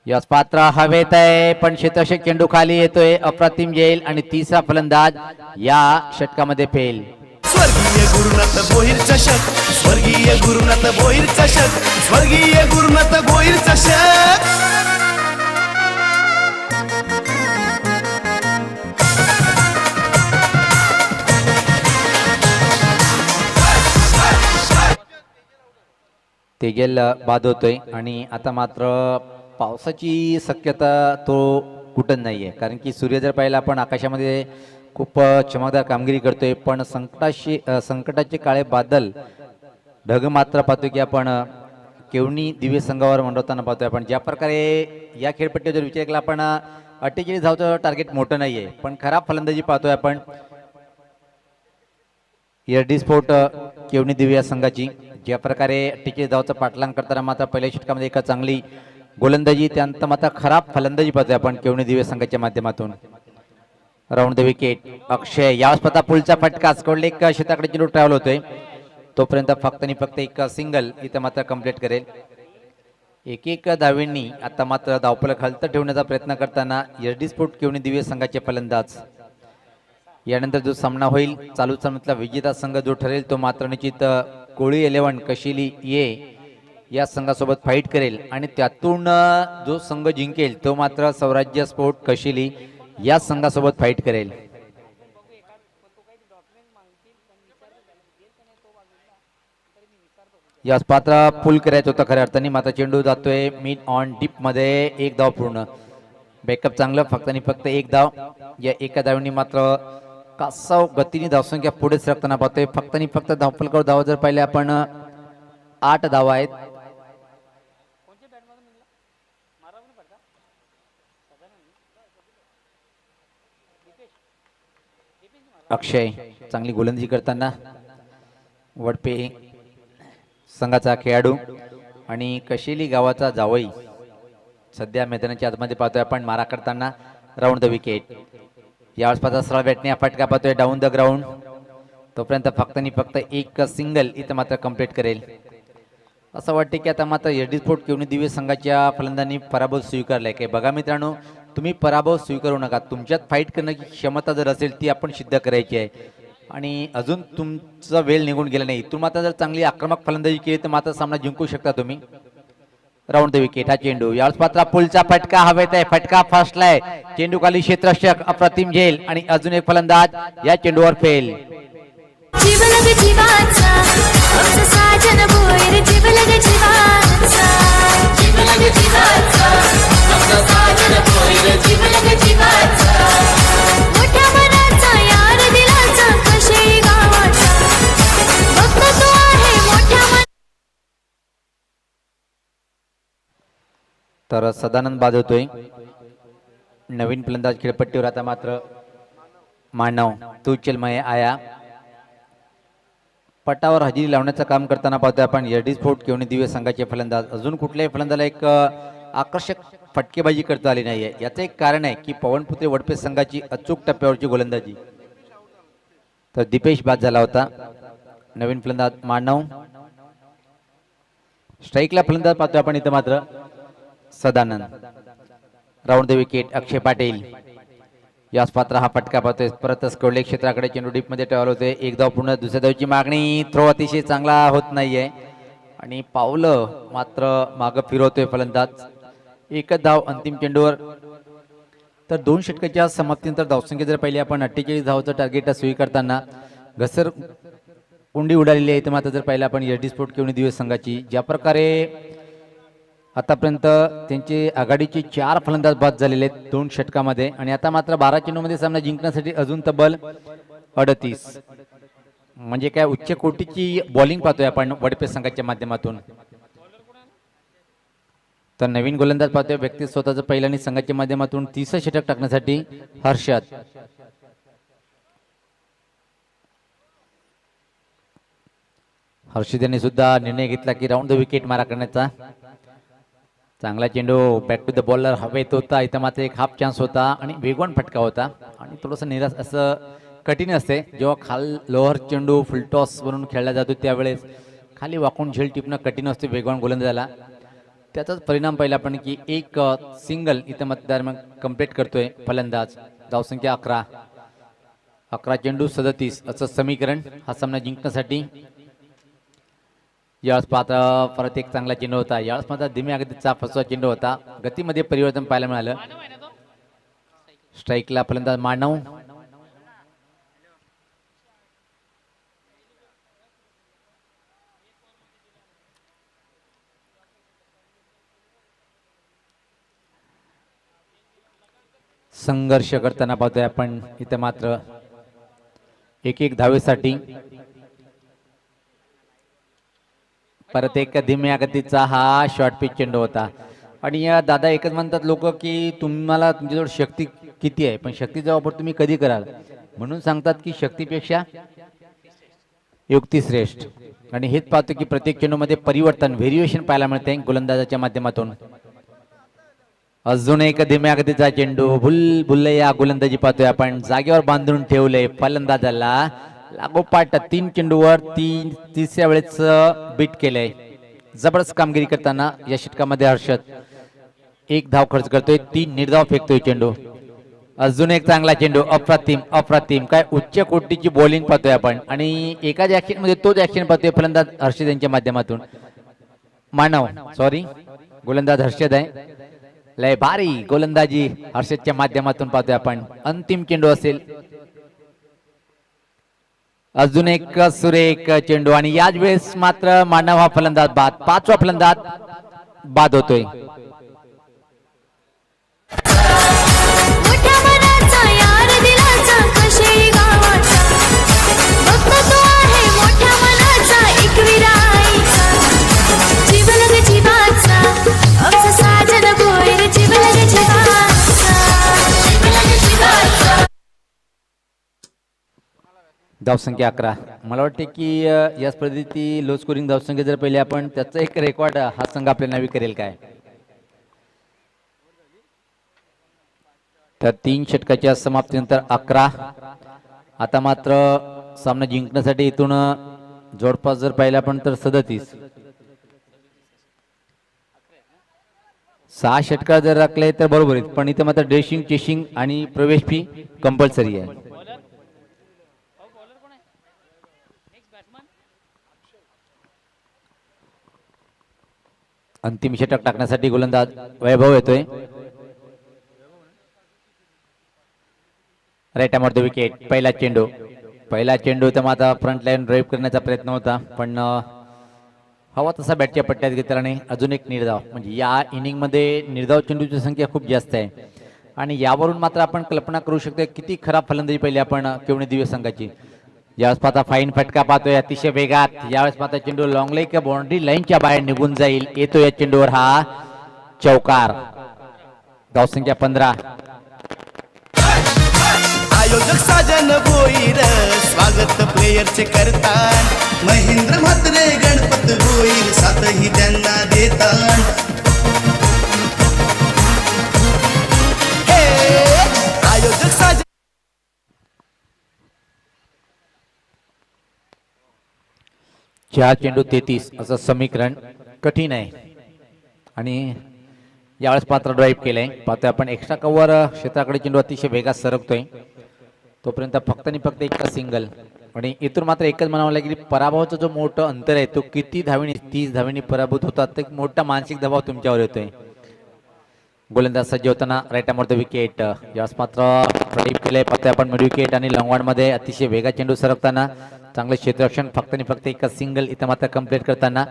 Speaker 5: याच पात्र हवेत आहे पण क्षेत्ररक्षक चेंडू खाली येतोय अप्रतिम जैल आणि तिसरा फलंदाज या षटकामध्ये फेल
Speaker 3: स्वर्गीय गुरुनाथ भोईर चषक स्वर्गीय गुरुनाथ भोईर चषक स्वर्गीय गुरुनाथ भोईर चषक
Speaker 5: तेजल बाद होतोय आणि आता मात्र पावसाची शक्यता तो कुठं नाहीये कारण की सूर्य जर पाहिला आपण आकाशामध्ये खूप चमकदार कामगिरी करतोय पण संकटाचे काळे बादल ढग मात्र पाहतोय की आपण केवणी दिवे संघावर मंडवताना पाहतोय आपण ज्या प्रकारे या खेळपट्टीवर जर विचार केला आपण 48 धावचं टार्गेट मोठं नाहीये पण खराब फलंदाजी पाहतोय आपण एरडी स्पोर्ट केवणी देवी या संघाची ज्या प्रकारे 48 धावचा पाठलाग करताना मात्र पहिल्या षटकामध्ये एका चांगली गोलंदाजी त्यानंतर मात्र खराब फलंदाजी पाहतोय आपण केवणी देवी संघाच्या माध्यमातून. राऊंड द विकेट अक्षय यावेळेस पता पुलचा फटका स्कोरले एक शेताकडे चेंडू ट्रॅव्हल होतोय तोपर्यंत फक्त आणि फक्त एक सिंगल इथं मात्र कंप्लीट करेल. एक धावेंनी आता मात्र धावफलक हलतं ठेवण्याचा प्रयत्न करताना एरडी स्पोर्ट केवणी दिव्य संघाचे फलंदाज. यानंतर जो सामना होईल चालू सामन्यातला विजेता संघ जो ठरेल तो मात्र निश्चित कोळी 11 कशिली ये या संघासोबत फाईट करेल आणि त्यातून जो संघ जिंकेल तो मात्र स्वराज्य स्पोर्ट कशिली या संघासोबत फाईट करेल. याच पात्र पुल करायचं होतं खऱ्या अर्थाने मात्र चेंडू जातोय मिड ऑन डीप मध्ये. एक धाव पूर्ण. बॅकअप चांगलं फक्त आणि फक्त एक धाव. या एका धावनी मात्र कासाव गतीने धावसंख्या पुढे सरकताना पाहतोय. फक्त आणि फक्त धावफलकावर धावा जर पाहिले आपण 8 धावा आहेत. अक्षय चांगली गोलंदाजी करताना वडपे संघाचा खेळाडू आणि कशेली गावाचा जावई सध्या मैदानाच्या आतमध्ये पाहतोय आपण मारा करताना. राऊंड द विकेट यावेळेस पाहता सरळ बॅटने हा फटका पाहतोय डाऊन द ग्राउंड तोपर्यंत फक्त आणि फक्त एक सिंगल इथं मात्र कंप्लीट करेल. असं वाटते की आता मात्र एरडी स्पोर्ट केवणी दिव्य संघाच्या फलंदाजांनी पराभव स्वीकारलाय. काय बघा मित्रांनो तुम्ही पराभव स्वीकारू नका. तुमच्यात फाईट करण्याची क्षमता जर असेल ती आपण सिद्ध करायची आहे आणि अजून तुमचा वेळ निघून गेला नाही. तुम्ही आता जर चांगली आक्रमक फलंदाजी केली तर मात्र सामना जिंकू शकता तुम्ही. राऊंड द विकेट हा चेंडू यावेळेस पात्रा पुलचा फटका हवेत आहे. फटका फसलाय. चेंडू खाली क्षेत्ररक्षक अप्रतिम झेल आणि अजून एक फलंदाज या चेंडूवर फेल.
Speaker 4: जीवलग जीवाचा आमचा साजन भोईर जीवलग जीवाचा जीवलग जीवाचा आमचा साजन भोईर जीवलग जीवाचा मोठ्या मनाचा यार दिलाचा कशी गावाचा भक्त तू आहे मोठ्या मन.
Speaker 5: तर सदानंद बाद होतोय. नवीन फलंदाज खेळपट्टीवर आता मात्र मानव तुचलमय आया पटावर हजेरी लावण्याचं काम करताना पाहतोय आपण एरडी स्पोर्ट केवणी दिव्य संघाचे फलंदाज. अजून कुठल्याही फलंदाजाला एक आकर्षक फटकेबाजी करता आली नाहीये. याचं एक कारण आहे की पवनपुत्रे वडपे संघाची अचूक टप्प्यावरची गोलंदाजी. तर दीपेश बाद झाला होता. नवीन फलंदाज मानव. स्ट्राईकला फलंदाज पाहतोय आपण इथं मात्र सदानंद. राऊंड द विकेट अक्षय पाटील याच पात्र हा फटका पाहतोय. परत स्कोरले क्षेत्राकडे चेंडू डीप मध्ये ठेवला होते. एक धाव पूर्ण. दुसऱ्या धावची मागणी. थ्रो अतिशय चांगला होत नाहीये आणि पावलं मात्र मागं फिरवतोय फलंदाज. एकच धाव अंतिम चेंडूवर. तर 2 षटकाच्या समाप्तीनंतर धावसंख्या जर पाहिली आपण 48 धावचं टार्गेट स्वीकारताना घसर कुंडी उडालेली आहे. तर मात्र जर पाहिलं आपण एरडी स्पोर्ट केवणी दिवस संघाची ज्या प्रकारे आतापर्यंत त्यांचे आघाडीचे 4 फलंदाज बाद झालेले आहेत 2 षटकामध्ये आणि आता मात्र 12 चेंडूमध्ये सामना जिंकण्यासाठी अजून तब्बल 38 म्हणजे काय उच्च कोटीची बॉलिंग पाहतोय आपण वडपे संघाच्या माध्यमातून. तर नवीन गोलंदाज पाहतोय व्यक्ती स्वतःचं पहिलं आणि संघाच्या माध्यमातून 30 षटक टाकण्यासाठी हर्षद. हर्षद यांनी सुद्धा निर्णय घेतला की राऊंड द विकेट मारा करण्याचा. चांगला चेंडू बॅक टू द बॉलर हवेत होता. इथं मात्र एक हाफ चान्स होता आणि वेगवान फटका होता आणि थोडंसं निराश असं कठीण असते जेव्हा लोअर चेंडू फुलटॉस बनून खेळला जातो त्यावेळेस खाली वाकून झेल टिपणं कठीण असते वेगवान गोलंदाजाला. त्याचाच परिणाम पाहिला आपण की एक सिंगल इथं मतदार कंप्लीट करतोय फलंदाज. धावसंख्या 11 चेंडू 37 असं समीकरण हा सामना जिंकण्यासाठी. यावेळेस पाहता परत एक चांगला चेंडू होता. यावेळेस मात्र धीम्या गतीचा फसवा चेंडू होता. गतीमध्ये परिवर्तन पाहायला मिळालं. स्ट्राईकला फलंदाज मानव. संघर्ष करताना पाहतोय आपण इथे मात्र एक धावेसाठी. परत एक धीम्या गतीचा हा शॉर्ट पिच चेंडू होता आणि या दादा एकच म्हणतात लोक की तुम्हाला तुमच्याजवळ शक्ती किती आहे पण शक्तीचा वापर तुम्ही कधी कराल म्हणून सांगतात की शक्तीपेक्षा युक्तिश्रेष्ठ. आणि हेच पाहतो की प्रत्येक चेंडूमध्ये परिवर्तन व्हेरिएशन पाहायला मिळते गोलंदाजाच्या माध्यमातून. अजून एक धीम्या गतीचा चेंडू भुल्लया गोलंदाजी पाहतोय आपण. जागेवर बांधून ठेवले फलंदाजाला. लागोपाठ 3 चेंडूवर तिसऱ्या वेळेस बीट केलंय. जबरदस्त कामगिरी करताना या षटकामध्ये हर्षद 1 धाव खर्च करतोय. 3 निर्धाव फेकतोय चेंडू. अजून एक चांगला चेंडू. अप्रतिम अप्रतिम. काय उच्च कोटीची बॉलिंग पाहतोय आपण. आणि एकाच ऍक्शन मध्ये तोच ऍक्शन पाहतोय फलंदाज हर्षद यांच्या माध्यमातून. गोलंदाज हर्षद आहे. लय भारी गोलंदाजी हर्षदच्या माध्यमातून पाहतोय आपण. अंतिम चेंडू असेल. अजून एक सुरेख चेंडू आणि याच वेळेस मात्र मानव हा फलंदाज बाद. 5वा फलंदाज बाद होतोय.
Speaker 4: मोठ्या मनाचा यार दिलाचा कशेळी गावाचा भक्त तो आहे मोठ्या मनाचा एकविरा आईचा जीवलग जीवाचा आमचा साजन भोईर जीवलग जीवाचा जीवलग जीवाचा.
Speaker 5: धावसंख्या 11. मला वाटते की या स्पर्धेची लो स्कोरिंग धावसंख्या जर पहिले आपण त्याचा एक रेकॉर्ड हा संघ आपल्या नावी करेल काय. तर 3 षटकाच्या समाप्तीनंतर 11. आता मात्र सामना जिंकण्यासाठी इथून जवळपास जर पाहिलं आपण तर 37. 6 षटका जर राखले तर बरोबर आहेत. पण इथं मात्र ड्रेसिंग चेसिंग आणि प्रवेश फी कंपल्सरी आहे. अंतिम षटक टाकण्यासाठी गोलंदाज वैभव येतोय. Right arm off the wicket. पहिला चेंडू तर मात्र फ्रंट लाईन ड्राईव्ह करण्याचा प्रयत्न होता पण हवा तसा बॅटच्या पट्ट्यात घेतल्याने अजून एक निर्धाव. म्हणजे या इनिंग मध्ये निर्धाव चेंडूची संख्या खूप जास्त आहे. आणि यावरून मात्र आपण कल्पना करू शकतो किती खराब फलंदाजी पहिली आपण केवढी दिव्य संघाची. यावेळेस पाहता फाईन फटका पाहतोय अतिशय वेगात. यावेळेस पाहता चेंडू लॉंग लेग बाउंड्री लाईनच्या बाहेर निघून जाईल. येतो या चेंडूवर हा चौकार. धावसंख्या 15.
Speaker 3: आयोजक साजन भोईर स्वागत प्लेयरचे करतान. महेंद्र म्हात्रे गणपत भोईर साथही त्यांना देतान. हे आयोजक साजन
Speaker 5: 4 चेंडू 33 असं समीकरण कठीण आहे. आणि यावेळेस पात्र ड्राईव्ह केलंय. पाहतोय आपण एक्स्ट्रा कव्हर क्षेत्राकडे चेंडू अतिशय वेगात सरकतोय. तोपर्यंत फक्त आणि फक्त एक सिंगल. आणि इथून मात्र एकच म्हणावं लागेल पराभवाचा जो मोठं अंतर आहे तो किती धावेने 30 धावेने पराभूत होतात. तर मोठा मानसिक दबाव तुमच्यावर येतोय. गोलंदाज सज्ज होताना right arm off the wicket. यावेळेस मात्र ड्राईव्ह केलंय. पाहतोय आपण मिड विकेट आणि लॉंग मध्ये अतिशय वेगात चेंडू सरकताना चांगलं क्षेत्ररक्षण. फक्त आणि फक्त एक सिंगल इथं मात्र कंप्लीट करताना.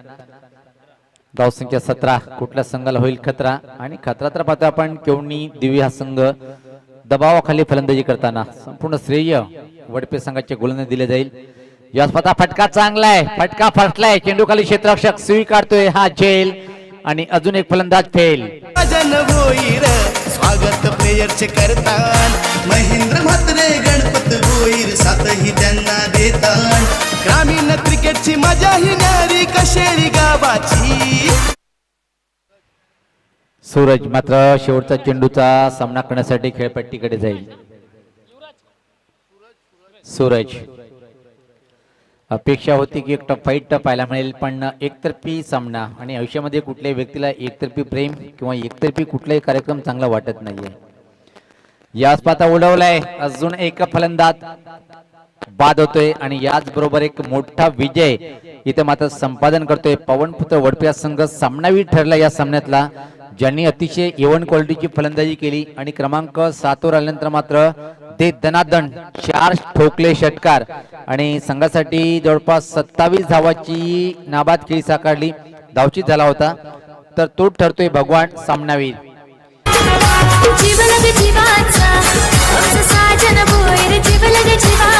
Speaker 5: धावसंख्या 17. कुठल्या संघाला होईल खतरा. आणि खतरा तर पाहतोय आपण केवणी दिव्य हा संघ दबावाखाली फलंदाजी करताना. संपूर्ण श्रेय वडपे संघाचे गोलंदाज दिले जाईल. यावेळेस पाहता फटका चांगला आहे. फटका फटलाय. चेंडू खाली क्षेत्ररक्षक स्वीकारतोय हा झेल. आणि अजून एक फलंदाज फेल.
Speaker 3: साजन भोईर स्वागत प्लेयरचे करतान. महेंद्र म्हात्रे गणपत भोईर साथही त्यांना देतान. ग्रामीण क्रिकेटची मजा ही न्यारी कशेळी गावाची.
Speaker 5: सूरज मात्र शेवटचा चेंडूचा सामना करण्यासाठी खेळपट्टीकडे जाईल. सूरज. अपेक्षा होती की एक फाईट पाहायला मिळेल पण एकतर्फी सामना. आणि आयुष्यामध्ये कुठल्याही व्यक्तीला एकतर्फी प्रेम किंवा एकतर्फी कुठलाही कार्यक्रम चांगला वाटत नाहीये. याच पाता उडवलाय. अजून एक फलंदाज बाद होतोय. आणि याच बरोबर एक मोठा विजय इथे मात्र संपादन करतोय पवनपुत्र वडपे संघ. सामनावीर ठरला या सामन्यातला ज्यांनी अतिशय A1 क्वालिटीची फलंदाजी केली. आणि क्रमांक 7 वर आल्यानंतर मात्र ते दनादन 4 ठोकले षटकार. आणि संघासाठी जवळपास 27 धावाची नाबाद खेळी साकारली. धावचीत झाला होता. तर तो ठरतोय भगवान सामनावीर.
Speaker 4: जीवलग जीवाचा आमचा साजन भोईर जीवलग जीवा